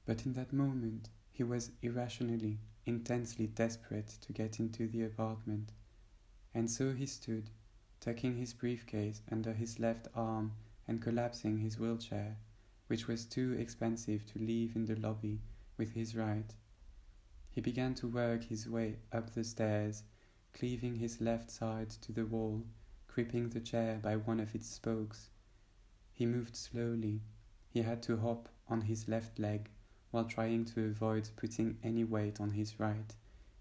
But in that moment, he was irrationally, intensely desperate to get into the apartment, and so he stood, tucking his briefcase under his left arm and collapsing his wheelchair, which was too expensive to leave in the lobby, with his right. He began to work his way up the stairs, cleaving his left side to the wall, gripping the chair by one of its spokes. He moved slowly. He had to hop on his left leg while trying to avoid putting any weight on his right,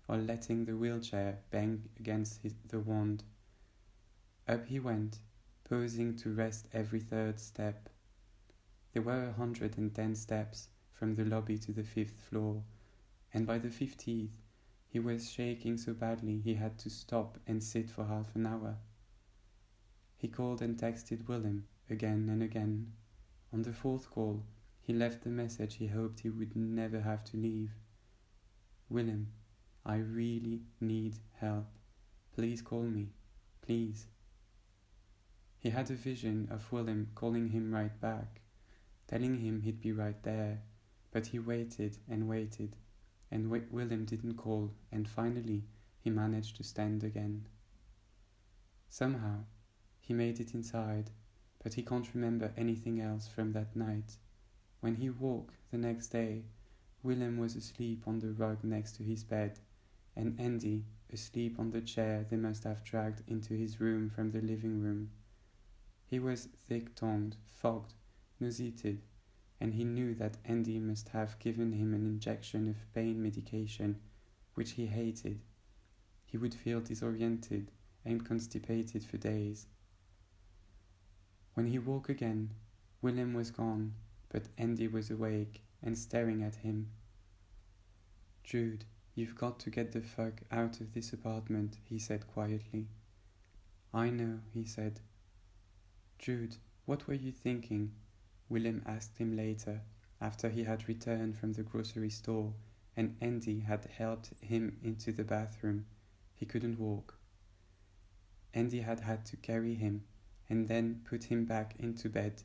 or letting the wheelchair bang against the wand. Up he went, pausing to rest every third step. There were 110 steps from the lobby to the 5th floor, and by the 50th he was shaking so badly he had to stop and sit for half an hour. He called and texted Willem again and again. On the 4th call, he left the message he hoped he would never have to leave. Willem, I really need help. Please call me. Please. He had a vision of Willem calling him right back, telling him he'd be right there, but he waited, and Willem didn't call, and finally he managed to stand again. Somehow, he made it inside, but he can't remember anything else from that night. When he woke the next day, Willem was asleep on the rug next to his bed, and Andy asleep on the chair they must have dragged into his room from the living room. He was thick-tongued, fogged, nauseated, and he knew that Andy must have given him an injection of pain medication, which he hated. He would feel disoriented and constipated for days. When he woke again, Willem was gone, but Andy was awake and staring at him. Jude, you've got to get the fuck out of this apartment, he said quietly. I know, he said. Jude, what were you thinking? Willem asked him later, after he had returned from the grocery store and Andy had helped him into the bathroom. He couldn't walk. Andy had had to carry him and then put him back into bed,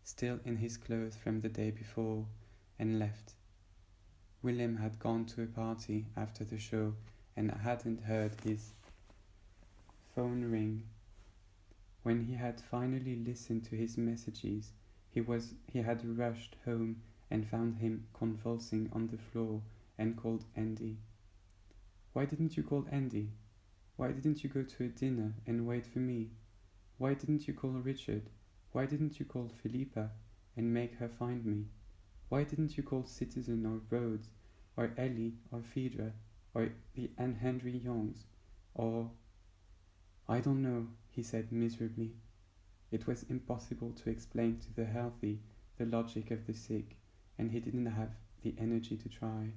still in his clothes from the day before, and left. Willem had gone to a party after the show and hadn't heard his phone ring. When he had finally listened to his messages, he had rushed home and found him convulsing on the floor and called Andy. Why didn't you call Andy? Why didn't you go to a dinner and wait for me? Why didn't you call Richard? Why didn't you call Philippa and make her find me? Why didn't you call Citizen or Rhodes or Ellie or Phaedra or the Anne Henry Youngs or... I don't know, he said miserably. It was impossible to explain to the healthy the logic of the sick, and he didn't have the energy to try.